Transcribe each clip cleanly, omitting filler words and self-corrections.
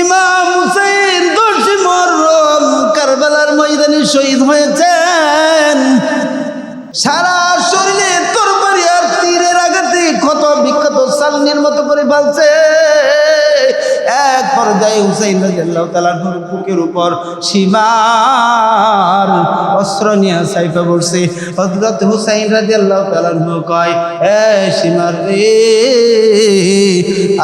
ইমাম হুসাইন 10 মুহররম কারবালার ময়দানে শহীদ হয়েছেন। সারা শরীরে তরবারি আর তীরের আঘাতে ক্ষত বিক্ষত সালনির মতো করে ফেলছে। এক পর্যায়ে হুসাইন রাদিয়াল্লাহু তাআলার বুকের উপর সীমার অস্ত্র নিয়ে সাইফা পড়ছে। হযরত হুসাইন রাদিয়াল্লাহু তাআলা কয়, এ সীমার রে,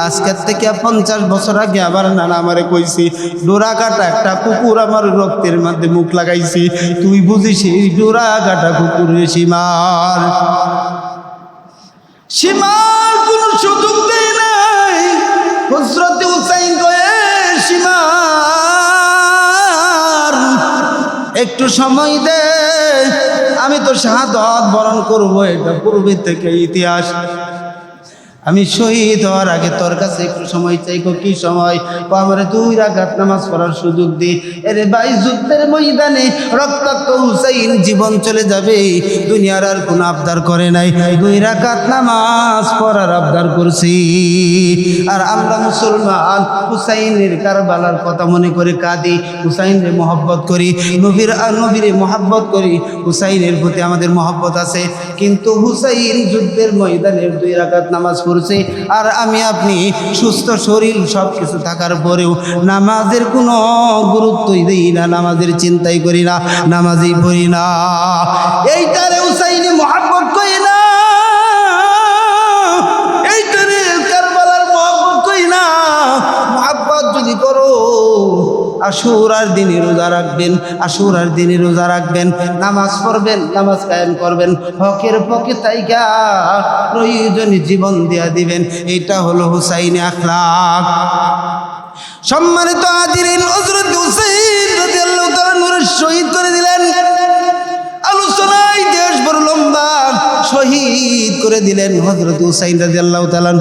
আজকের থেকে 50 বছর আগে আবার নানা আমারে কইছি, ডোরা কাটা একটা কুকুর আমার রক্তের মধ্যে মুখ লাগাইছি, তুই বুঝিস এই ডোরা কাটা কুকুরের সীমার? সীমার কোন সুযোগ দেয় নাই। হযরত হুসাইন কয়ে, সীমার একটু সময় দে, আমি তো শাহাদাত বরণ করবো, এটা পূর্বে থেকে ইতিহাস। আমি শহীদ হওয়ার আগে তোর কাছে একটু সময় চাইবো। কি সময়? আমার 2 রাকাত নামাজ পড়ার সুযোগ দি। এরে ভাই, যুদ্ধের ময়দানে রক্তাক্ত হুসাইন জীবন চলে যাবে, দুনিয়ার আর কোনো আবদার করে নাই, 2 রাকাত নামাজ পড়ার আবদার করছি। আর আমরা মুসলমান হুসাইনের কারবালার কথা মনে করে কাঁদি, হুসাইনের মহব্বত করি, নবীরে মহব্বত করি, হুসাইনের প্রতি আমাদের মহব্বত আছে। কিন্তু হুসাইন যুদ্ধের ময়দানের 2 রাকাত নামাজ পড়ছে, আর আমি আপনি সুস্থ শরীর সব কিছু থাকার পরেও নামাজের কোনো গুরুত্বই দেই না, নামাজের চিন্তাই করি না, নামাজই পড়ি না। এইটারে হুসাইনি মহব্বত কই না, এইটারে কারবালার মহব্বত কই না। মহব্বত যদি করো, আশুরার দিনে রোজা রাখবেন, আশুরার দিনে রোজা রাখবেন, নামাজ পড়বেন, নামাজ কায়েম করবেন, হকের পক্ষে তাইকা প্রয়োজনে জীবন দিয়া দিবেন। এটা হলো হুসাইনি আখলাক। সম্মানিত হাজিরিন, হযরত হুসাইন রাদিয়াল্লাহু তাআলা নূরের শহীদ করে দিলেন। আলোচনায় দেশ বড় লম্বা, শহীদ করে দিলেন হযরত হুসাইন রাদিয়াল্লাহু তাআলা।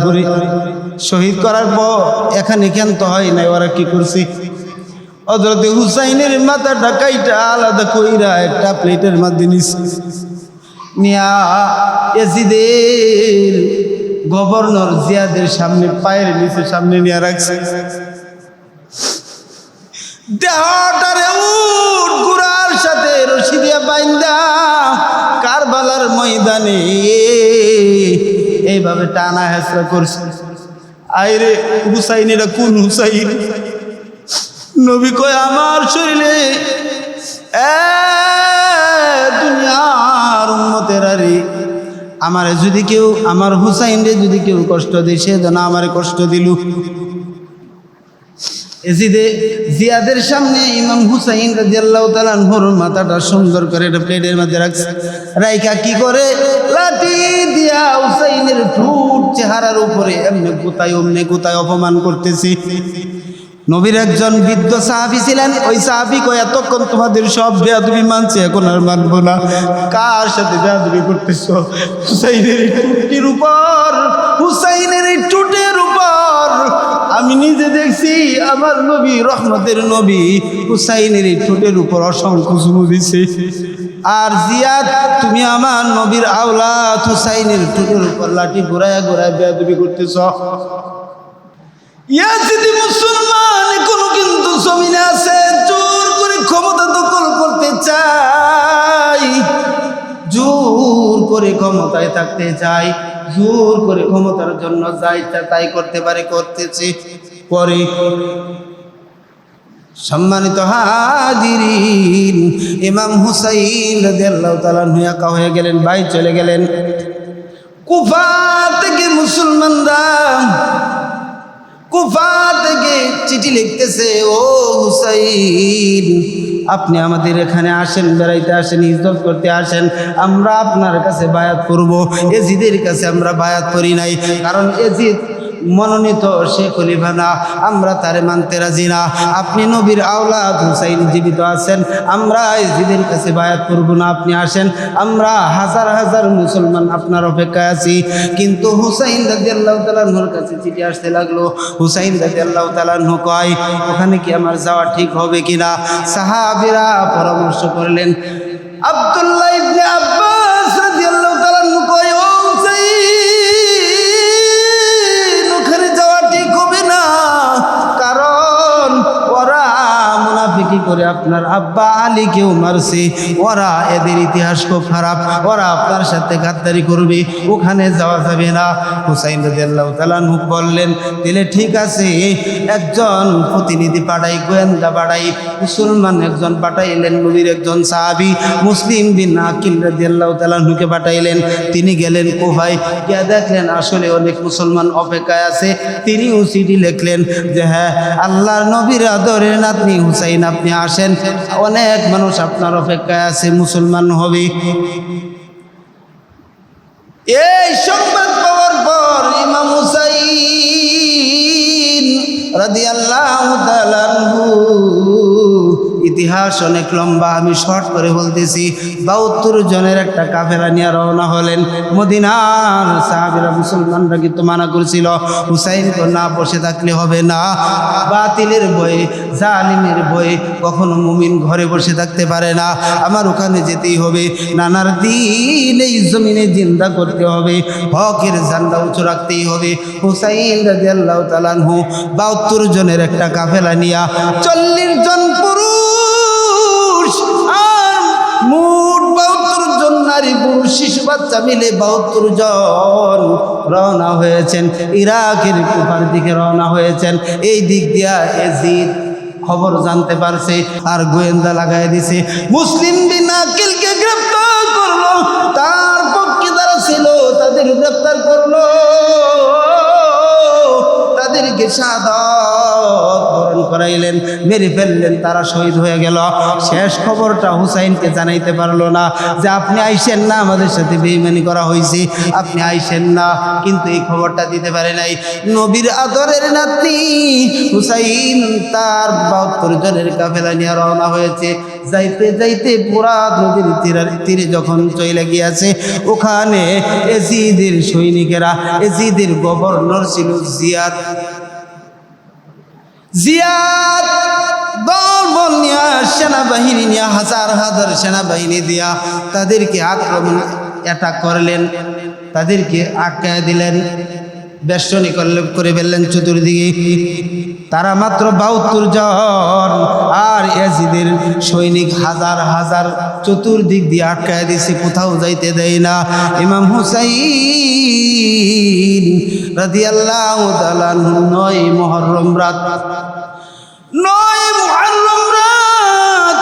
শহীদ করার পর এখানে ক্ষান্ত হয় নাই, ওরা কি করছে? হযরত হুসাইনের মাথাটা কাইটা আলাদা কইরা একটা প্লেটের মধ্যে নিয়া ইয়াজিদের গভর্নর জিয়াদের সামনে, পায়ের নিচে সামনে নিয়ে রাখছে। দেহটারে উট গুড়ার সাথে রশি দিয়া বাইন্দা কারবালার ময়দানে এইভাবে টানা হেঁচড়া করছে। আইরে হুসাইন, এরা কোন হুসাইন? নবী কয়, আমার শরীরে দুনিয়ার উম্মতেরা রে, আমারে যদি কেউ, আমার হুসাইন রে যদি কেউ কষ্ট দেয়, সে যেন আমারে কষ্ট দিল। জিয়াদের সামনে ইমাম হুসাইন রাদিয়াল্লাহু তাআলা আনহুর মাথাটা সুন্দর করে একটা প্লেটের মধ্যে রাখছে। রাইকা কি করে? লাঠি দিয়া হুসাইনের ঠোঁট চেহারার উপরে এমনি গোতায় অমনি গোতায় অপমান করতেছি। নবীর একজন বৃদ্ধ সাহাবী ছিলেন, ওই সাহাবী কয়, এতক্ষণ তোমাদের সব বেয়াদবি মানছে, এখন আর মানবো না। কার সাথে বেয়াদবি করতেছো? হুসাইনের টুটির উপর, হুসাইনের টুটের উপর আমি নিজে দেখছি আমার নবী, রহমতের নবী হুসাইনের ঠোঁটের উপর অসংখ্য চুমু দিছে। আর জিয়াদ, তুমি আমার নবীর আওলাদ, হুসাইনের ঠোঁটের উপর লাঠি ঘোরায় ঘোরায় বেয়াদবি করতেছ। ইয়াজিদি মুসলমান এখনো কিন্তু জমিনে আছে, জোর করে ক্ষমতা দখল করতে চাই, জোর করে ক্ষমতায় থাকতে চাই, জোর করে ক্ষমতার জন্য যা ইচ্ছা তাই করতে পারে, করতেছে পরে। সম্মানিত হাজিরিন, ইমাম হুসাইন রাদিয়াল্লাহু তাআলা একা হয়ে গেলেন, ভাই চলে গেলেন। কুফা থেকে মুসলমানরা, কুফা থেকে চিঠি লিখতেছে, ও হুসাইন, আপনি আমাদের এখানে আসেন, বেড়াইতে আসেন, ইজ্জত করতে আসেন, আমরা আপনার কাছে বায়াত করব। এজিদের কাছে আমরা বায়াত করি নাই, কারণ এজিদ মনোনীত সে খলিফা না, আমরা তারে মানতে রাজি না। আপনি নবীর আওলাদ, হুসাইন জীবিত আছেন, আমরা এজিদের কাছে বায়াত করব না, আপনি আসেন, আমরা হাজার হাজার মুসলমান আপনার অপেক্ষায় আছি। কিন্তু হুসাইন রাদিয়াল্লাহু তাআলা আনহুর কাছে চিঠি আসতে লাগলো। হুসাইন রাদিয়াল্লাহু তাআলা আনহু কয়, ওখানে কি আমার যাওয়া ঠিক হবে কিনা? সাহাবীরা পরামর্শ করলেন। আব্দুল্লাহ ইবনে আব্বাস রাদিয়াল্লাহু তাআলা আনহু কয়, ও হুসাইন, ওখানে যাওয়া ঠিক হবে না, কারণ করে আপনার আব্বা আলীকেও মারছে, ওরা এদের ইতিহাস খুব খারাপ, ওরা আপনার সাথে গাদ্দারি করবে, ওখানে যাওয়া যাবে না। হুসাইন রাদিয়াল্লাহু তাআলা আনহু বললেন, তাহলে ঠিক আছে, একজন প্রতিনিধি পাঠাই, গোয়েন্দা পাঠাই। মুসলমান একজন পাঠাইলেন, নবীর একজন সাহাবী মুসলিম বিন আকিল রাদিয়াল্লাহু তাআলা আনহুকে পাঠাইলেন। তিনি গেলেন কুফায়, গিয়ে দেখলেন আসলে অনেক মুসলমান অপেক্ষায় আছে। তিনিও চিঠি লিখলেন যে হ্যাঁ, আল্লাহর নবীর আদরের নাতনি হুসাইন, আপনি আসেন, অনেক মানুষ আপনার অপেক্ষায় আছে, মুসলমান হবে। এই সংবাদ পাওয়ার পর ইমাম হুসাইন রাদিয়াল্লাহু তাআলা আনহু, ইতিহাস অনেক লম্বা, আমি শর্ট করে বলতেছি, ৭২ জনের একটা কাফেলা নিয়ে রওনা হলেন মদিনার। সাহাবীরা মুসলমানরা কিন্তু মানা করেছিল, হুসাইন তো না বসে থাকলে হবে না, বাতিলের ভয়ে, জালিমের ভয়ে কখনো মুমিন ঘরে বসে থাকতে পারে না, আমার ওখানে যেতেই হবে, নানার দিন এই জমিনে জিন্দা করতে হবে, হকের ঝান্ডা উঁচু রাখতেই হবে। হুসাইন রাদিয়াল্লাহু তাআলা আনহু ৭২ জনের একটা কাফেলা নিয়া ৪০ জন পুরুষ আর মোট ৭২ জন নারী পুরুষ শিশু বাচ্চা মিলে ৭২ জন রওনা হয়েছেন, ইরাকের কুফার দিকে রওনা হয়েছেন। এই দিক দিয়া ইয়াজিদ খবর জানতে পারছে আর গোয়েন্দা লাগাই দিছে, মুসলিম বিন আকিলকে গ্রেফতার করলো, তার পক্ষে যারা ছিল তাদের গ্রেফতার করলো, তাদেরকে শাহাদাত বরণ করাইলেন, মেরে ফেললেন, তারা শহীদ হয়ে গেল। শেষ খবরটা হুসাইনকে জানাইতে পারলো না যে আপনি আইসেন না, আমাদের সাথে বেঈমানি করা হয়েছে, আপনি আইসেন না, কিন্তু এই খবরটা দিতে পারে নাই। নবীর আদরের নাতনি হুসাইন তার ৭২ জনের কাফেলা নিয়ে রওনা হয়েছে। যাইতে যাইতে পুরাত নদীর তীরে যখন চলে গিয়েছে, ওখানে এজিদের সৈনিকেরা, এজিদের গভর্নর ছিল জিয়াদ, জিয়াদ দলবল নিয়ে, সেনাবাহিনী নিয়ে, হাজার হাজার সেনাবাহিনী দিয়া তাদেরকে আক্রমণ অ্যাটাক করলেন, তাদেরকে আটকায় দিলেন, বেষ্টনী করে ফেললেন চতুর্দিকে। তারা মাত্র ৭২ জন, আর ইয়াজিদের সৈনিক হাজার হাজার চতুর্দিক দিয়ে আটকায় দিয়েছে, কোথাও যাইতে দেয় না। ইমাম হুসাইন রাদিয়াল্লাহু তাআলা আনহু ৯ মুহররম রাত, ৯ মুহররম রাত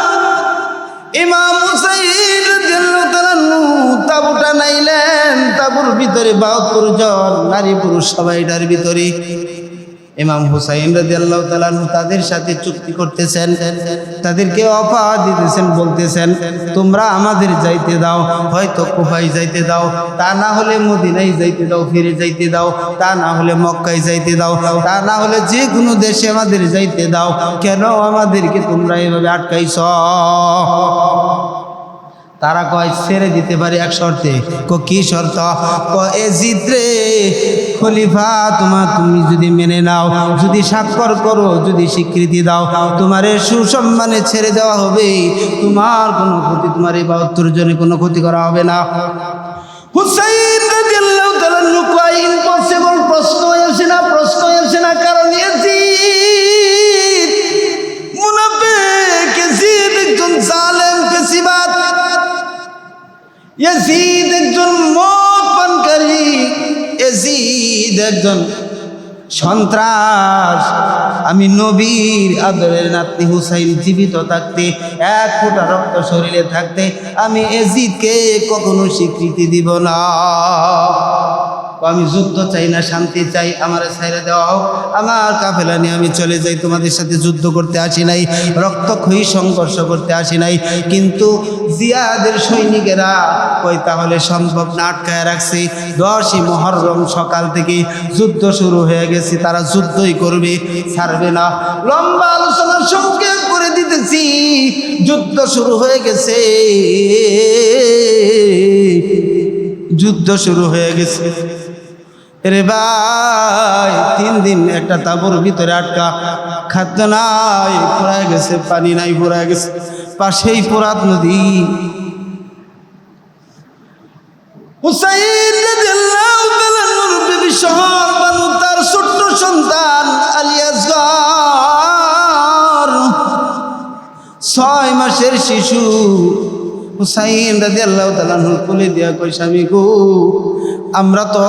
ইমাম হুসাইন রাদিয়াল্লাহু তাআলা আনহু তাঁবুটা নাইলেন। তাঁবুর ভিতরে ৭২ জন নারী পুরুষ সবাইটার ভিতরে ইমাম হুসাইন রাদিয়াল্লাহু তাআলা আনহু তাদের সাথে চুক্তি করতেছেন, তাদেরকে অফার দিতেছেন, বলতেছেন তোমরা আমাদের যাইতে দাও, হয়তো কুফায় যাইতে দাও, তা না হলে মদিনায় যাইতে দাও, ফিরে যাইতে দাও, তা না হলে মক্কায় যাইতে দাও, তা না হলে যে কোনো দেশে আমাদের যাইতে দাও, কেন আমাদেরকে তোমরা এভাবে আটকাইছ? তারা কয় ছেড়ে দিতে পারি এক শর্তে। কি শর্ত? এজিদ রে খলিফা, তুমি যদি মেনে নাও, যদি স্বাক্ষর করো, যদি স্বীকৃতি দাও, তোমার সুসম্মানে ছেড়ে দেওয়া হবে, তোমার কোনো ক্ষতি, তোমার এই ৭২ জনে কোনো ক্ষতি করা হবে না। হুসাইন রাদিয়াল্লাহু তাআলা আনহু কয় ইম্পসিবল, প্রশ্ন আসে না, প্রশ্ন আসে না, কারণ এজিদ মুনাফিক, এজিদ একজন জালেম ফেসিবাদ, ইয়াজিদ একজন মদ পানকারী, ইয়াজিদ একজন সন্ত্রাস। আমি নবীর আদরের নাতনি হুসাইন জীবিত থাকতে, ১ ফোঁটা রক্ত শরীরে থাকতে আমি ইয়াজিদকে কখনো স্বীকৃতি দিব না। আমি যুদ্ধ চাই না, শান্তি চাই, আমার ছেড়ে দেওয়া হোক, আমার কাফেলা নিয়ে আমি চলে যাই, তোমাদের সাথে যুদ্ধ করতে আসি নাই, রক্তক্ষয়ী সংঘর্ষ করতে আসি নাই। কিন্তু জিয়াদের সৈনিকেরা কই তাহলে সম্ভব না, আটকায় রাখছে। ১০ই মুহররম সকাল থেকে যুদ্ধ শুরু হয়ে গেছে, তারা যুদ্ধই করবে, ছাড়বে না। লম্বা আলোচনার সংক্ষেপ করে দিতেছি, যুদ্ধ শুরু হয়ে গেছে, যুদ্ধ শুরু হয়ে গেছে। রে ভাই, ৩ দিন একটা তাঁবুর ভিতরে আটকা, খাদ্য নাই, ফুরায় গেছে, পানি নাই, ফুরায় গেছে, পাশেই ফোরাত নদী। হুসাইন রাদিয়াল্লাহু তাআলা আনহুর বিবি সহ তার ছোট্ট সন্তান আলী আসগর 6 মাসের শিশু হুসাইন রাদিয়াল্লাহু তাআলা আনহু কোলে দিয়া কই, স্বামী গো, আমরা তো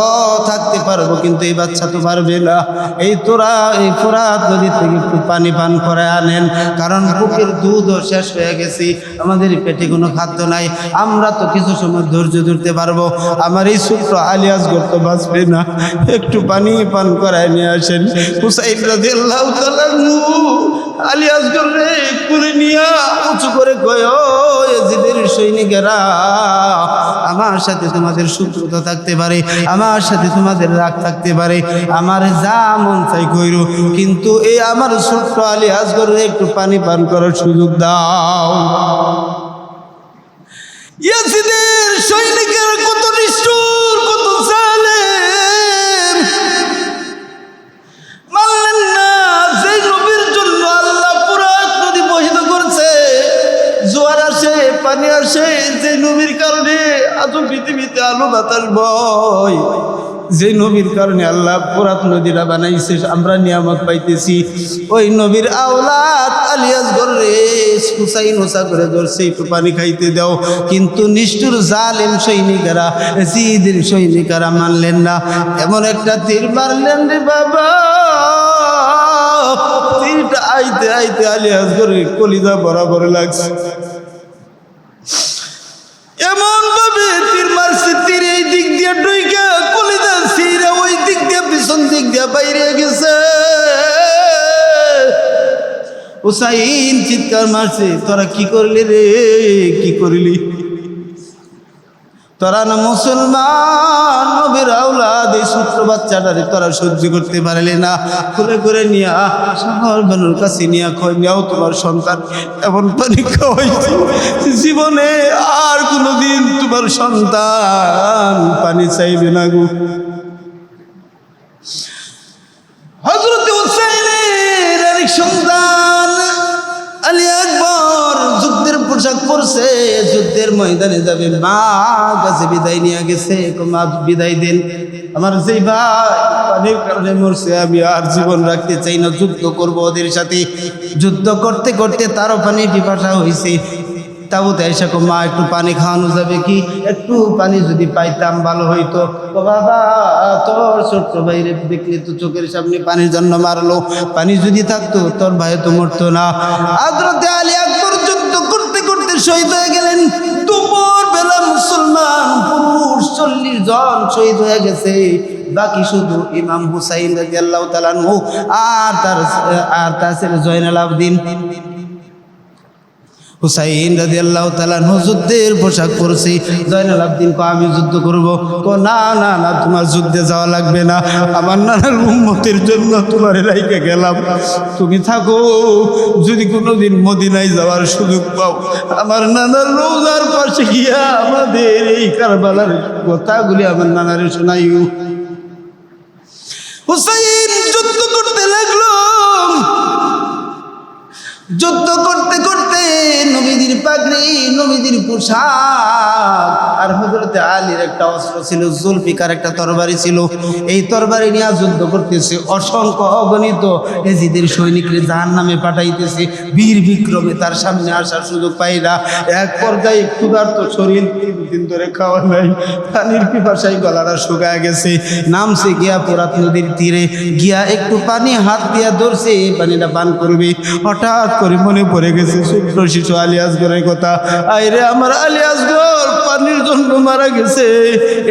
থাকতে পারবো, কিন্তু এই বাচ্চা তো পারবে না। এই তোরা এই ফোরাত নদী থেকে একটু পানি পান করে আনেন, কারণ বুকের দুধও শেষ হয়ে গেছি, আমাদের পেটে কোনো খাদ্য নাই, আমরা তো কিছু সময় ধৈর্য ধরতে পারবো। আমার এই ছোট্ট আলী আসগর তো বাঁচবে না, একটু পানি পান করায় নিয়ে আসেন। হুসাইন রাদিয়াল্লাহু তাআলা আলী আসগর রে কোলে নিয়া উঁচু করে কয়, ও ইয়াজিদের সৈনিকেরা, আমার সাথে তোমাদের শত্রুতা থাকতে পারে, আমার সাথে তোমাদের রাগ থাকতে পারে, আমার যা মন চাই কইরো, কিন্তু এই আমার ছোট্ট আলী আসগরের একটু পানি পান করার সুযোগ দাও। ইয়াজিদের সৈনিকের কত নিষ্ঠুর, কত জালেম, মানলেন না যে নবীর জন্য আল্লাহ পুরা নদী বহিত করছে, জোয়ার আসে, পানি আসে, যে নবীর কারণে আজ পৃথিবীতে আলো বাতাস বয়, যে নবীর কারণে আল্লাহ পুরাত নদীরা বানাইছে, আমরা নিয়ামত পাইতেছি, ওই নবীর আওলাদ আলী আসগর রে হুসাইন হোসা করে ধরছে, একটু পানি খাইতে দাও। কিন্তু নিষ্ঠুর জালেম সৈনিকেরা, জিদের সৈনিকেরা মানলেন না, এমন একটা তীর মারলেন রে বাবা, তীরটা আইতে আইতে আলী আসগরের কলিজা বরাবর লাগছে, এমন ভাবে তীর মারছে, তীর এই দিক দিয়ে ডুইকা কলিজা ছিঁড়ে ওই দিক দিয়ে পিছন দিক দিয়ে বাইরে গেছে। হুসাইন চিৎকার মারছে, তোরা কি করলি রে, কি করলি? তোরা না মুসলমান, নবীর আওলাদ, এই ছোট্ট বাচ্চাটারে তোরা সহ্য করতে পারলে না, খুলে করে নিয়া শহর বানুর কাছে নিয়া খয় নিয়াও তোমার সন্তান এমন পানি খাওয়াইছি, জীবনে আর কোনোদিন তোমার সন্তান পানি চাইবে না গো। হযরত হুসাইনের আরেক সন্তান আলী আকবর যুদ্ধের পোশাক পরছে, যুদ্ধের ময়দানে যাবে, মা কাছে বিদায় নিয়ে গেছে, মা বিদায় দেন, আমার যেই ভাই পানির কারণে মরছে, আমি আর জীবন রাখতে চাই না, যুদ্ধ করবো ওদের সাথে। যুদ্ধ করতে করতে তারও পানি পিপাসা হয়েছে, তাবুতে এসে মা একটু পানি খাওয়ানো যাবে কি, একটু পানি যদি পাইতাম ভালো হইতো। ও বাবা, তোর ছোট্ট ভাইরে দেখলে তো চোখের সামনে পানির জন্য মারলো, পানি যদি থাকতো তোর ভাই তো মরতো না। হযরত আলী আকবর যুদ্ধ করতে করতে শহীদ হয়ে গেলেন। দুপুর বেলা মুসলমান পুরুষ 40 জন শহীদ হয়ে গেছে, বাকি শুধু ইমাম হুসাইন রাদিয়াল্লাহু তাআলা আনহু আর তার ছেলে জয়নাল আবদিন। হুসাইন রাদিয়াল্লাহু তাআলা আনহু যুদ্ধের পোশাক পরছে, জয়নাল আবদিন কো আমি যুদ্ধ করব, কো না না না, তোমার যুদ্ধে যাওয়া লাগবে না, আমার নানার উম্মতের জন্য তোমার রাইখে গেলাম, তুমি থাকো, যদি কোনোদিন মদিনায় যাওয়ার সুযোগ পাও, আমার নানার রওজার পাশে গিয়া আমাদের এই কারবালার কথাগুলি আমার নানারে শোনাইও। হুসাইন যুদ্ধ করতে লাগলো, যুদ্ধ করতে করতে নবীদের পাগড়ি, নবীদের পোশাক, আর হযরতে আলীর একটা অস্ত্র ছিল, জুলফিকার একটা তরবারি ছিল, এই তরবারি নিয়ে যুদ্ধ করতেছে। অসংখ্য অগণিত এজিদের সৈনিকরে জাহান্নামে পাঠাইতেছে, বীর বিক্রমে তার সামনে আসার সুযোগ পাই না। এক পর্যায়ে ক্ষুধার্ত শরীর, 3 দিন ধরে খাওয়া নাই, পানির পিপাসায় গলাটা শুকায় গেছে, নামছে গিয়া ফোরাত নদীর তীরে, গিয়া একটু পানি হাত দিয়া ধরছে, পানিটা পান করবে, হঠাৎ করে মনে পড়ে গেছে ছোট্ট শিশু আলী আসগরের কথা। আইরে আমার আলী আসগর পানির জন্য মারা গেছে,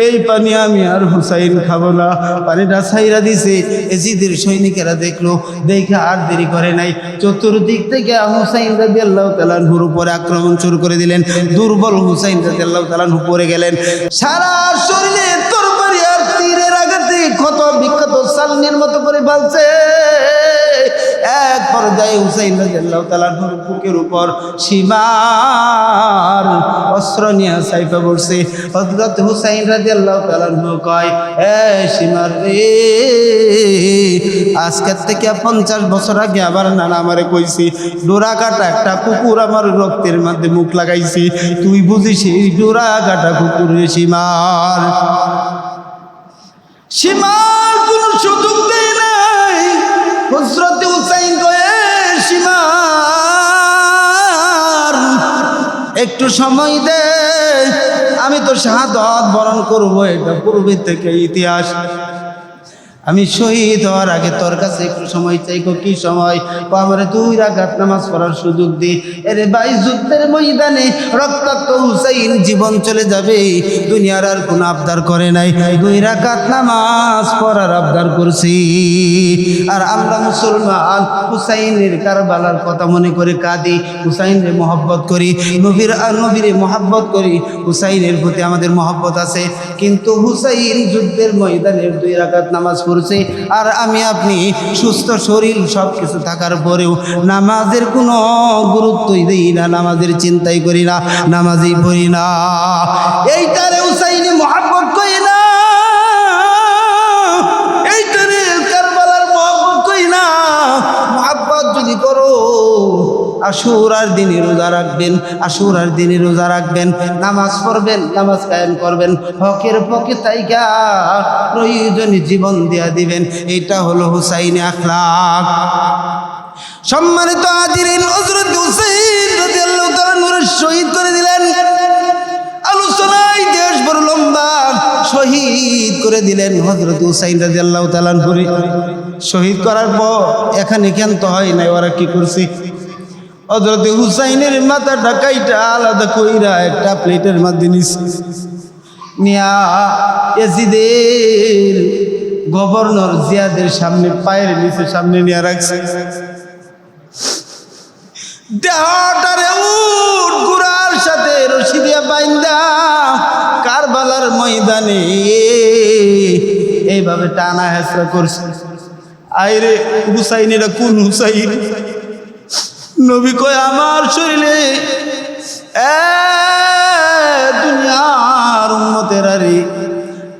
এই পানি আমি আর হুসাইন খাবো না। পানিটা ছাইরা দিছে, এজিদের সৈনিকেরা দেখলো, দেখে আর দেরি করে নাই, চতুর্দিক থেকে হুসাইন রাদিয়াল্লাহু তাআলা আনহুর উপরে আক্রমণ শুরু করে দিলেন। দুর্বল হুসাইন রাদিয়াল্লাহু তাআলা আনহু পড়ে গেলেন, সারা শরীরে তরবারি আর তীরের আঘাতে ক্ষত বিক্ষত সালনির মতো করে বালছে। এক পর্যায়ে হুসাইন রাদিয়াল্লাহু তাআলা আনহুর বুকের উপর সীমার অস্ত্র নিয়ে সাইফা পড়ছে। হযরত হুসাইন রাদিয়াল্লাহু তাআলা আনহু কয়, এ সীমার রে, আজকের থেকে 50 বছর আগে আবার নানা আমারে কইছি, ডোরা কাটা একটা কুকুর আমার রক্তের মধ্যে মুখ লাগাইছি, তুই বুঝিস এই ডোরা কাটা কুকুরের সীমার? সীমার কোন সুযোগ দেয় নাই। হযরত হুসাইন কয়ে, সীমার একটু সময় দে, আমি তো শাহাদত বরণ করবো, এটা পূর্বে থেকে ইতিহাস। আমি শহীদ হওয়ার আগে তোর কাছে একটু সময় চাইবো। কি সময়? আমার 2 রাকাত নামাজ পড়ার সুযোগ দি। এরে ভাই, যুদ্ধের ময়দানে রক্তাক্ত হুসাইন জীবন চলে যাবে, দুনিয়ার আর কোনো আবদার করে নাই, 2 রাকাত নামাজ পড়ার আবদার করছি। আর আমরা মুসলমান হুসাইনের কারবালার কথা মনে করে কাঁদি, হুসাইনের মহব্বত করি, নবীর মহব্বত করি, হুসাইনের প্রতি আমাদের মহব্বত আছে। কিন্তু হুসাইন যুদ্ধের ময়দানে 2 রাকাত নামাজ পড়ছে, আর আমি আপনি সুস্থ শরীর সব কিছু থাকার পরেও নামাজের কোনো গুরুত্বই দিই না, নামাজের চিন্তাই করি না, নামাজই পড়ি না। এইটারে হুসাইনি মহব্বত করি না, এইটারে কারবালার মহব্বত করি না। মহব্বত যদি করো, আশুরার দিনে রোজা রাখবেন, আশুরার দিনে রোজা রাখবেন, নামাজ পড়বেন, নামাজ কায়েম করবেন, হকের পক্ষে তাইকা প্রয়োজনে জীবন দিয়া দিবেন। এটা হলো হুসাইনি আখলাক। সম্মানিত হাজিরিন, হযরত হুসাইন রাদিয়াল্লাহু তাআলা নূরের শহীদ করে দিলেন। আলোচনায় দেশ বড় লম্বা, শহীদ করে দিলেন হযরত হুসাইন রাদিয়াল্লাহু তাআলা নূরে। শহীদ করার পর এখানে ক্ষান্ত হয় নাই, ওরা কি করছে? হযরত হুসাইনের মাথাটা কাইটা আলাদা কইরা একটা প্লেটের মধ্যে নিয়া ইয়াজিদের গভর্নর জিয়াদের সামনে, পায়ের নিচে সামনে নিয়ে রাখছে। দেহটারে উট গুড়ার সাথে রশি দিয়া বাইন্দা কারবালার ময়দানে এইভাবে টানা হেঁচড়া করছে। আইরে হুসাইনেরা কোন হুসাইন? নবী কয়, আমার শরীরে দুনিয়ার উম্মতেরা রে,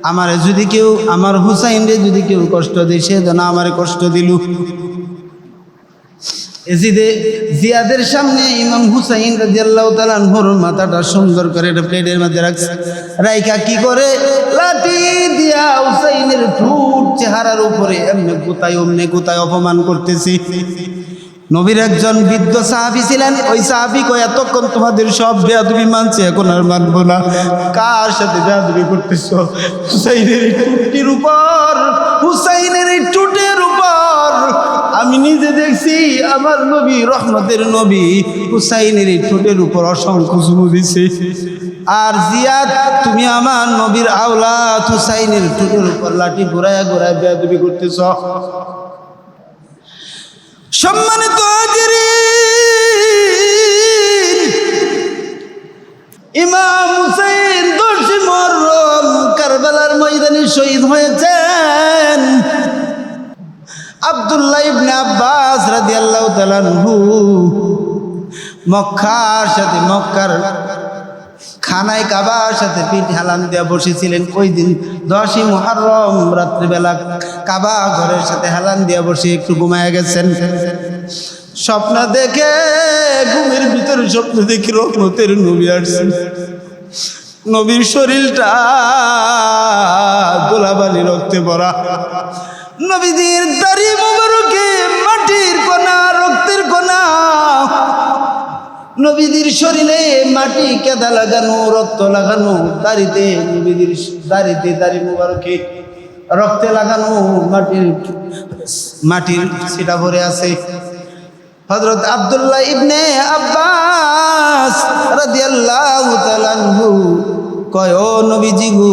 আমারে যদি কেউ, আমার হুসাইন রে যদি কেউ কষ্ট দেয়, সে যেন আমারে কষ্ট দিল। জিয়াদের সামনে ইমাম হুসাইন রাদিয়াল্লাহু তাআলা আনহুর মাথাটা সুন্দর করে একটা প্লেটের মধ্যে রাখছে। রাইখা কি করে? লাঠি দিয়া হুসাইনের ঠোঁট চেহারার উপরে এমনি গুতায় অপমান করতেছি। নবীর একজন বৃদ্ধ সাহাবী ছিলেন, ওই সাহাবী কয়, এতক্ষণ তোমাদের সব বেয়াদবি মানছে, এখন আর মানবো না। কার সাথে বেয়াদবি করতেছ? হুসাইনের টুটির উপর, হুসাইনের টুটের উপর আমি নিজে দেখছি আমার নবী, রহমতের নবী হুসাইনের টুটের উপর অসংখ্য চুমু দিছে। আর জিয়াদ, তুমি আমার নবীর আওলাদ, হুসাইনের টুটের উপর লাঠি ঘোরায় বেয়াদবি করতেছ। সম্মানিত হাজিরিন, ইমাম হুসাইন 10 মুহররম কারবালার ময়দানে শহীদ হয়েছেন। আব্দুল্লাহ ইবনে আব্বাস রাদিয়াল্লাহু তাআলা আনহু মক্কার সাথে, মক্কার খানায় কাবার সাথে পিঠ হেলান দিয়া বসেছিলেন। ওই দিন 10ই মুহররম রাত্রিবেলা কাবা ঘরের সাথে হেলান দিয়া বসে একটু ঘুমায় গেছেন। স্বপ্ন দেখে, ঘুমের ভিতরে স্বপ্ন দেখি রহমতের নবী আসছেন। নবীর শরীরটা গোলাবালি রক্তে ভরা, নবীজির দাড়ি মুবারকে মাটির কণা, রক্তের কণা, নবীজির শরীরে মাটি কেদা লাগানো, রক্ত লাগানো, দাড়িতে, নবীজির দাড়িতে, দাড়ি মুবারকে রক্তে লাগানো, মাটির ছিটা ভরে আছে। হযরত আব্দুল্লাহ ইবনে আব্বাস রাদিয়াল্লাহু তাআলা আনহু কয়, ও নবীজি গো,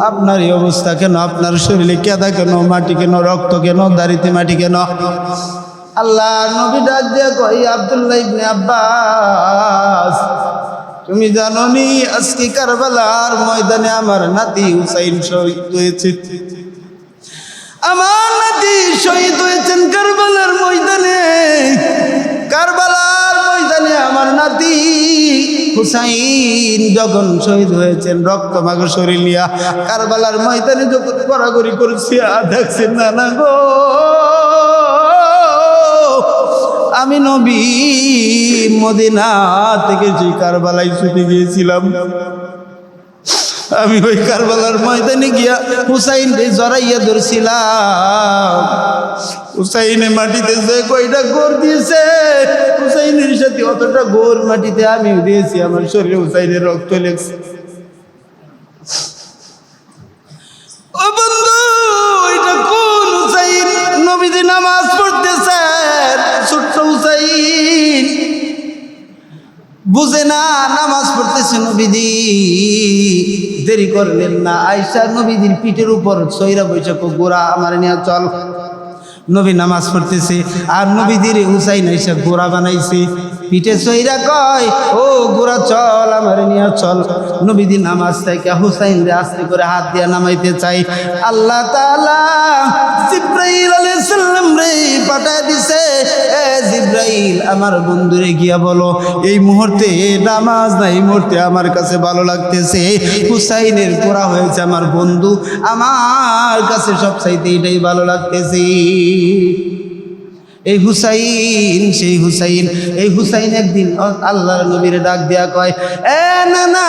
আপনার এই অবস্থা কেন? আপনার শরীরে কেদা কেন, মাটি কেন, রক্ত কেন, দাড়িতে মাটি কেন? আল্লাহ নবী ডাক দিয়ে কই, আব্দুল্লাহ ইবনে আব্বাস, তুমি জানো নি আজকে কারবালার ময়দানে আমার নাতি হুসাইন শহীদ হয়েছে। আমার নাতি শহীদ হয়েছেন কারবালার ময়দানে। কারবালার ময়দানে আমার নাতি হুসাইন যখন শহীদ হয়েছেন, রক্ত মাখা শরীর নিয়া কারবালার ময়দানে যখন গড়াগড়ি করছি, দেখছেন না না গো, আমি নবী মদিনা থেকে যে কারবালায় ছুটে গিয়েছিলাম, আমি ওই কারবালার ময়দানে গিয়া হুসাইন জড়াইয়া ধরছিলাম। হুসাইনে মাটিতে যে কয়টা গোর দিয়েছে, হুসাইনের সাথে অতটা কবর মাটিতে আমিও দিয়েছি, আমার শরীরে হুসাইনের রক্ত লেগেছে। ও বন্ধু, এটা কোন হুসাইন? নবীজি নামাজ পড়তেছেন, ছোট্ট হুসাইন বুঝে না নামাজ পড়তেছে নবীজি। দেরি করলেন না, আয়েশা নবীজির পিঠের উপর সইরা বৈশাখ গোড়া আমার নিয়ে চল। নবী নামাজ পড়তেছে আর নবীজির হুসাইন আয়েশা গোড়া বানাইছে, পিঠে সইরা কয় ও গোড়া চল আমার নিয়ে চল। নবীজি নামাজ থেকে হুসাইন রে আস্তে করে হাত দিয়া নামাইতে চাই, আল্লাহ তাআলা জিব্রাইল আলাইহিস সালাম রে পাঠায় দিছে, এ জিব্রাইল আমার বন্ধুরে গিয়া বলো এই মুহূর্তে নামাজ না, এই মুহূর্তে আমার কাছে ভালো লাগতেছে, হুসাইনের গোড়া হয়েছে আমার বন্ধু, আমার কাছে সবচাইতে এটাই ভালো লাগতেছে। এই হুসাইন সেই হুসাইন। এই হুসাইন একদিন আল্লাহর নবীরে ডাক দিয়া কয়, এ নানা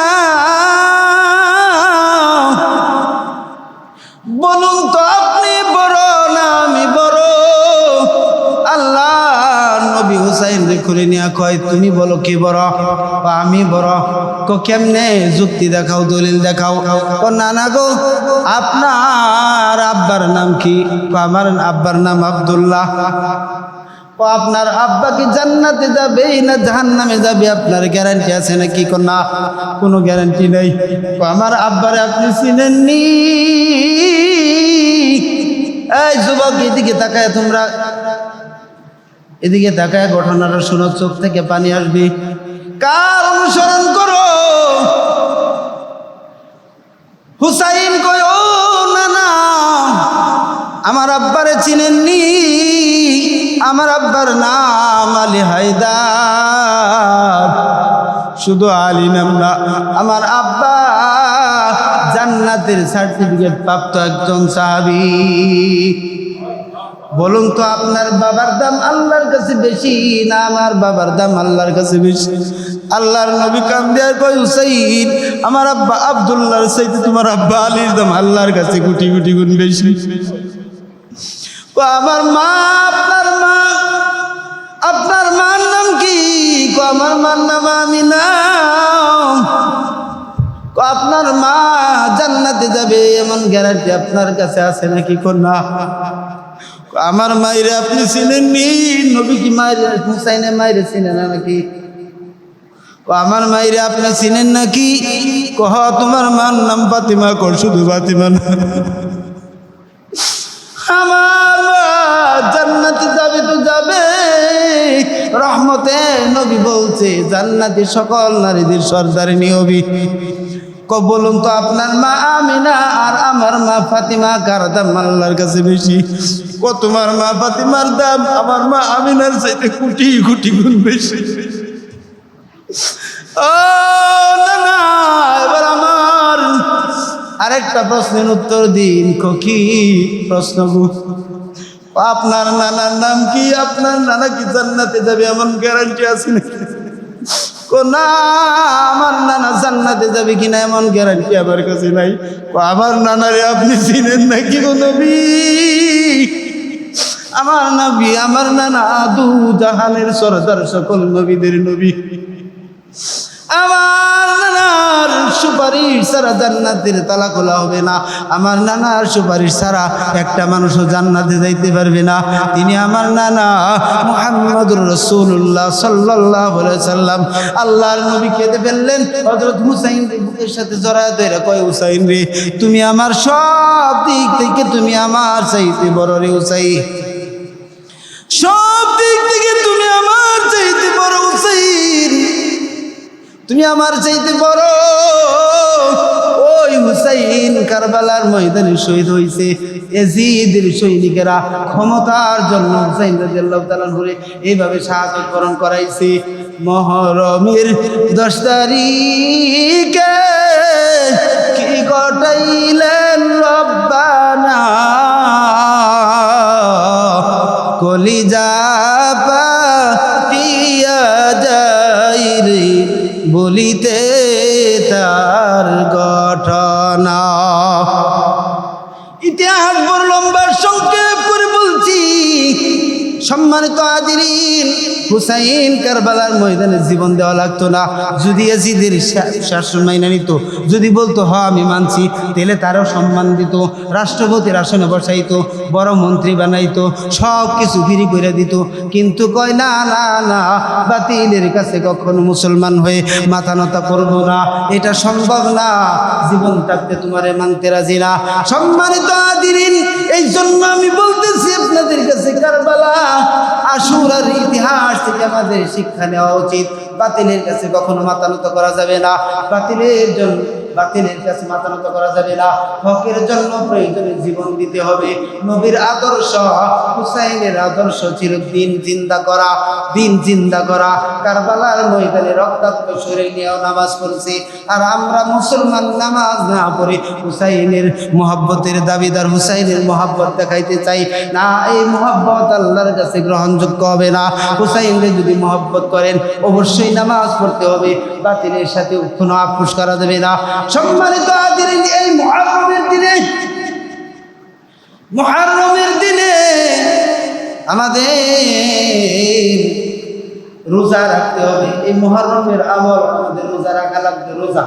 বলুন তো আপনি বড় না আমি বড়? আল্লাহ নবী হুসাইন রে খুলে নিয়া কয়, তুমি বলো কে বড়? আমি বড়। কেমনে? যুক্তি দেখাও, দলিল দেখাও। নানা গো আপনার আব্বার নাম কি? আমার আব্বার নাম আব্দুল্লাহ। আপনার আব্বা কি জান্নাতে যাবে না জাহান্নামে যাবে আপনার গ্যারান্টি আছে নাকি? না, কোনো গ্যারান্টি নেই। আমার আব্বারে আপনি চিনেননি? এই যুবক এদিকে তাকায়, তোমরা এদিকে তাকায় ঘটনাটা শোনো, চোখ থেকে পানি আসবে। কার অনুসরণ করো? হুসাইন কয়, ও না না আমার আব্বারে চিনেননি? আমার আব্বার নাম আলী হায়দার। শুধু আলী নাম না, আমার আব্বা জান্নাতের সার্টিফিকেট প্রাপ্ত একজন সাহাবী। বলুন তো আপনার বাবার দাম আল্লাহর কাছে বেশি না আমার বাবার দাম আল্লাহর কাছে বেশি? আল্লাহর নবী কান্দে আর কয়, হুসাইন আমার আব্বা আব্দুল্লাহর চাইতে তোমার আব্বা আলীর দাম আল্লাহর কাছে কোটি কোটি গুণ বেশি। আমার মা, আপনার মা, আপনার মার নাম কি? আমার মার নাম আমিনা। আপনার মা জান্নাতে যাবে এমন গ্যারান্টি আপনার কাছে আছে নাকি? না। আমার মায়ের আপনি চিনেননি? নবী কি মায়ের হুসাইনের মায়ের চিনেন নাকি? আমার মায়ের আপনি চিনেন নাকি? কহ তোমার মার নাম ফাতিমা। কর শুধু ফাতিমা না, আমার মা জান্নাতে যাবে তো যাবে, রহমতে নবী বলছে জান্নাতে সকল নারীদের সর্দারিনী হবি। বলুন তো আপনার মা আমিনা আর আমার মা ফাতিমা কার দাম আল্লাহর কাছে বেশি? তোমার মা ফাতিমার দাম আমার মা আমিনার চাইতে কোটি কোটি গুণ বেশি। ও না না, এবার আমার আরেকটা প্রশ্নের উত্তর দিন। কি প্রশ্ন? আপনার নানার নাম কি? আপনার নানা কি জান্নাতে যাবে এমন গ্যারান্টি আছে নাকি? না, আমার নানা জান্নাতে যাবে কিনা এমন গ্যারান্টি আমার কাছে নাই। আমার নানারে আপনি চিনেন নাকি গো নবী? আমার নবী, আমার নানা দু জাহানের সরদার, সকল নবীদের নবী। আমার নানার সুপারিশ ছাড়া জান্নাতের তালা খোলা হবে না। আমার নানার সুপারিশ ছাড়া একটা মানুষও জান্নাতে যাইতে পারবে না। তিনি আমার নানা মুহাম্মদুর রাসূলুল্লাহ সাল্লাল্লাহু আলাইহি সাল্লাম। আল্লাহর নবী কেঁদে ফেললেন। হযরত হুসাইন বুকের সাথে জড়ায় ধরে কয়, হুসাইন রে তুমি আমার সব দিক থেকে তুমি আমার চাইতে বড় রে হুসাইন, সব দিক থেকে তুমি আমার চাইতে বড় হুসাইন, তুমি আমার চাইতে বড়। ওই হুসাইন কারবালার ময়দানে শহীদ হয়েছে। ইয়াজিদের সৈনিকেরা ক্ষমতার জন্য হুসাইন রাদিয়াল্লাহু তাআলা করে এইভাবে শাহাদাত বরণ করাইছে। মুহররমের 10 তারিখে কি ঘটাইলেন রব্বানা, কলিজা পাতিয়া যায় রে বলিতে তার ঘটনা। ইতিহাস বড় লম্বা, সংক্ষেপ করে বলছি। সম্মানিত হাজিরিন, হুসাইন কারবালার ময়দানে জীবন দেওয়া লাগতো না, যদি ইয়াজিদের শাসন মাইনা নিত, যদি বলতো হ আমি মানছি, তাহলে তারও সম্মান দিত, রাষ্ট্রপতির আসনে বসাইতো, বড় মন্ত্রী বানাইতো, সব কিছু ফিরি করে দিত। কিন্তু কয় না না না, বাতিলের কাছে কখনো মুসলমান হয়ে মাথা নত করবো না, এটা সম্ভব না, জীবন থাকতে তোমারে মানতে রাজি না। সম্মানিত হাজিরিন, এই জন্য আমি বলতেছি আপনাদের কাছে, কারবালা আশুরার ইতিহাস থেকে আমাদের শিক্ষা নেওয়া উচিত। বাতিলের কাছে কখনো মাথা নত করা যাবে না, বাতিলের কাছে মাথা নত করা যাবে না। হকের জন্য প্রয়োজনে জীবন দিতে হবে। নবীর আদর্শ, হুসাইনের আদর্শ ছিল দিন জিন্দা করা, দিন জিন্দা করা। কারবালার ময়দানে রক্তাক্ত শরীর নিয়েও নামাজ পড়ছি, আর আমরা মুসলমান নামাজ না পড়ে হুসাইনের মহব্বতের দাবিদার, হুসাইনের মহব্বত দেখাইতে চাই না। এই মহব্বত আল্লাহর কাছে গ্রহণযোগ্য হবে না। হুসাইনকে যদি মহব্বত করেন অবশ্যই নামাজ পড়তে হবে, বাতিলের সাথে কোনো আপোষ করা যাবে না। সম্মানিত হাজিরিন, এই মুহররমের দিনে আমাদের রোজা রাখতে হবে। এই মুহররমের আমল আমাদের রোজা রাখা লাগবে। রোজা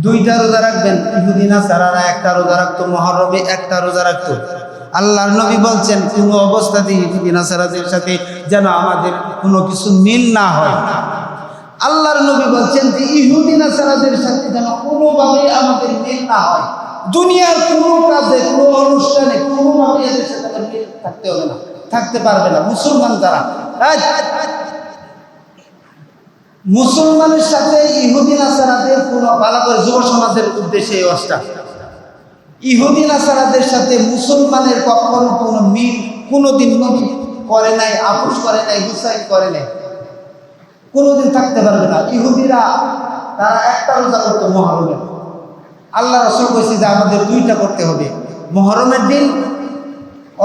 দুইটা রোজা রাখবেন। ইহুদি নাসারারা একটা রোজা রাখতো, মুহররমে একটা রোজা রাখতো। আল্লাহর নবী বলছেন, কোনো অবস্থাতেই ইহুদি নাসারাদের সাথে যেন আমাদের কোনো কিছু মিল না হয়। আল্লাহর নবী বলছেন যে ইহুদি নাসারাদের সাথে যেন কোনোভাবেই আমাদের মিল না হয়। দুনিয়ার কোনো কাজে, কোনো অনুষ্ঠানে কোনোভাবেই এদের সাথে মিল থাকতে হবে না, থাকতে পারবে না। মুসলমান যারা, মুসলমানের সাথে ইহুদি নাসারাদের কোনো, ভালো করে যুব সমাজের উদ্দেশ্যে এই ওয়াজটা, ইহুদি নাসারাদের সাথে মুসলমানের কখনো কোনো মিল কোনোদিন নবী করে নাই, আপোষ করে নাই, হুসাইন করে নাই, কোনোদিন থাকতে পারবে না। ইহুদিরা তারা একটা রোজা করতো মুহররমের। আল্লাহ রাসূল কইছে যে আমাদের দুইটা করতে হবে, মুহররমের দিন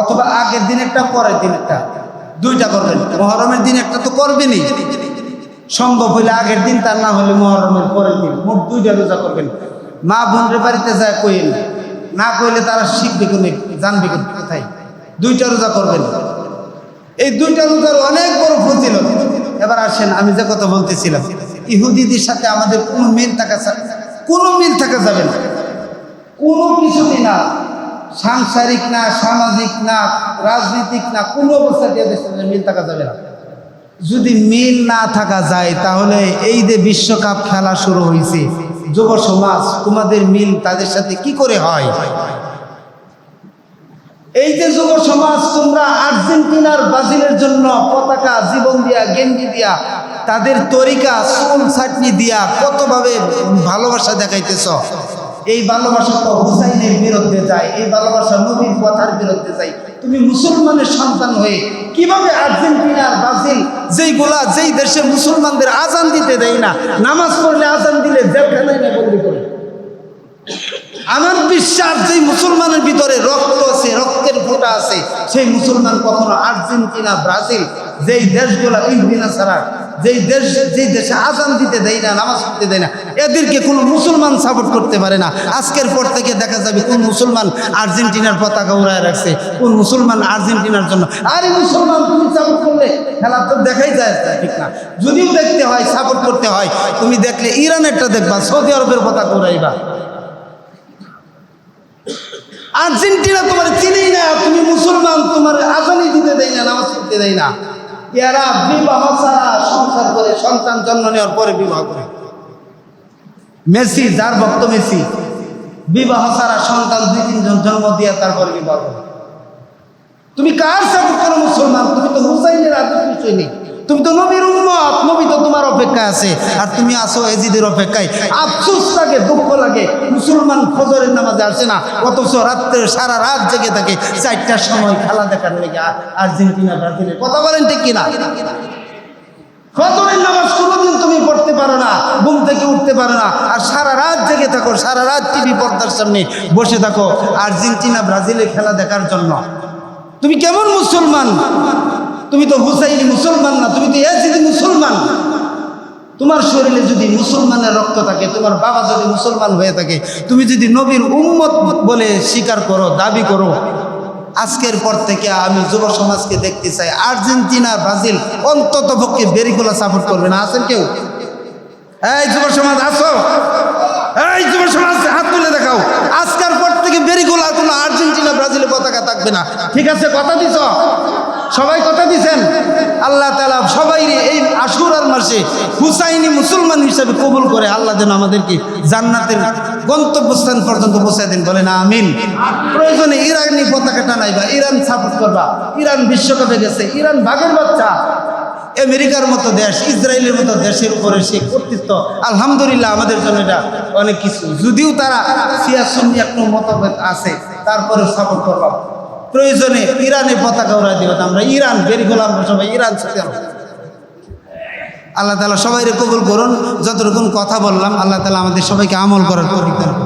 অথবা আগের দিন একটা, পরের দিন একটা, দুইটা করবেন। মুহররমের দিন একটা তো করবেনই, সম্ভব হইলে আগের দিন, তার না হলে মুহররমের পরের দিন, মোট দুইটা রোজা করবেন। মা বোনদের বাড়িতে যায় কইেন, না কইলে তারা শিখবে কোনে, জানবে কোথায়। দুইটা রোজা করবেন। এই দুইটা রোজার অনেক বড় ফজিলত। এবার আসেন, আমি যে কথা বলতেছিলাম, ইহুদিদের সাথে আমাদের কোনো মিল থাকা যাবে না, কোনো কিছুই না, সাংসারিক না, সামাজিক না, রাজনৈতিক না, কোনো অবস্থাতে এদের সাথে মিল থাকা যাবে না। যদি মিল না থাকা যায় তাহলে এই যে বিশ্বকাপ খেলা শুরু হয়েছে, যুব সমাজ তোমাদের মিল তাদের সাথে কি করে হয়? এই যে যুব সমাজ তোমরা আর্জেন্টিনার ব্রাজিলের জন্য পতাকা, জীবন দিয়া, গেঞ্জি দিয়া, তাদের তরিকা, চুল চাটনি দিয়া কতভাবে ভালোবাসা দেখাইতেছ, এই ভালোবাসা তো হুসাইনের বিরুদ্ধে যায়, এই ভালোবাসা নবীর কথার বিরুদ্ধে যায়। তুমি মুসলমানের সন্তান হয়ে কিভাবে আর্জেন্টিনার, ব্রাজিল, যেই দেশে মুসলমানদের আজান দিতে দেয় না, নামাজ পড়লে আজান দিলে জেলখানায় না বন্দি করে। আমার বিশ্বাস যেই মুসলমানের ভিতরে রক্ত আছে, রক্তের ফোঁটা আছে, সেই মুসলমান কখনো আর্জেন্টিনা, ব্রাজিল, যেই দেশগুলো ইহুদিনা ছাড়া, যেই দেশে আজান দিতে দেয় না, নামাজ পড়তে দেয় না, এদেরকে কোনো মুসলমান সাপোর্ট করতে পারে না। আজকের পর থেকে দেখা যাবে কোন মুসলমান আর্জেন্টিনার পতাকা উড়ায় রাখছে, কোন মুসলমান আর্জেন্টিনার জন্য। আরে মুসলমান তুমি সাপোর্ট করলে খেলা তো দেখাই যায়, ঠিক না? যদিও দেখতে হয়, সাপোর্ট করতে হয়, তুমি দেখলে ইরানেরটা দেখবা, সৌদি আরবের পতাকা উড়াইবা। আর্জেন্টিনা তোমার চিনেই না, তুমি মুসলমান, তোমার আজানই দিতে দেয় না, নামাজ পড়তে দেয় না। এরা বিবাহ ছাড়া সংসার করে, সন্তান জন্ম নেওয়ার পরে বিবাহ করে। মেসি, যার ভক্ত মেসি, বিবাহ ছাড়া সন্তান 2-3 জন জন্ম দিয়ে তারপরে বিবাহ করে। তুমি কার সাপোর্ট করো? মুসলমান। তুমি তো হুসাইনের আদর্শ বিষয় নেই, তুমি তো নবীর উম্মত, নবী তো তোমার অপেক্ষায় আছে, আর তুমি আসো এজিদের অপেক্ষায়। আফসোস লাগে, দুঃখ লাগে, মুসলমান ফজরের নামাজে আসে না, অথচ রাত্রে সারা রাত জেগে থাকে 4টার সময় খেলা দেখার লেগে আর্জেন্টিনা, ব্রাজিলের। কথা বলেন ঠিক কিনা? ফজরের নামাজ কোনোদিন তুমি পড়তে পারো না, ঘুম থেকে উঠতে পারো না, আর সারা রাত জেগে থাকো, সারা রাত টিভি পর্দার সামনে বসে থাকো আর্জেন্টিনা, ব্রাজিলের খেলা দেখার জন্য। তুমি কেমন মুসলমান? তুমি তো হুসাইনি মুসলমান না, তুমি তো ইয়াজিদি মুসলমান। তোমার শরীরে যদি মুসলমানের রক্ত থাকে, তোমার বাবা যদি মুসলমান হয়ে থাকে, তুমি যদি নবীর উম্মত বলে স্বীকার করো, দাবি করো, আজকের পর থেকে আমি যুব সমাজকে দেখতে চাই আর্জেন্টিনা ব্রাজিল অন্তত পক্ষে বেরিগুলো সাপোর্ট করবে না। আছেন কেউ? এই যুব সমাজ আসো, এই যুব সমাজ হাত তুলে দেখাও। আজকের পর থেকে বেরিগুলো কোনো আর্জেন্টিনা ব্রাজিলের পতাকা থাকবে না। ঠিক আছে, কথা দিছ? সবাই কথা দিছেন? আল্লাহ তাআলা সবাই এই আশুরার মাসে হুসাইনি মুসলমান হিসেবে কবুল করে আল্লাহ যেন আমাদেরকে জান্নাতের গন্তব্যস্থান পর্যন্ত পৌঁছে দেন, বলেন আমিন। প্রয়োজনে ইরানি পতাকা টানাইবা, ইরান সাপোর্ট করবা। ইরান বিশ্বকাপে গেছে, ইরান ভাগের বাচ্চা। আমেরিকার মতো দেশ, ইসরায়েলের মতো দেশের উপরে সে কর্তৃত্ব, আলহামদুলিল্লাহ আমাদের জন্য এটা অনেক কিছু। যদিও তারা শিয়া সুন্নি একটু মতভেদ আছে, তারপরেও সাপোর্ট করবা। প্রয়োজনে ইরানের পতাকা উড়াই দিব, আমরা ইরান বেরি গোলাম, সবাই ইরান সাথে। আল্লাহ তাআলা সবাইকে কবুল করুন। যতটুকুন কথা বললাম আল্লাহ তাআলা আমাদের সবাইকে আমল করার তৌফিক দান করুন।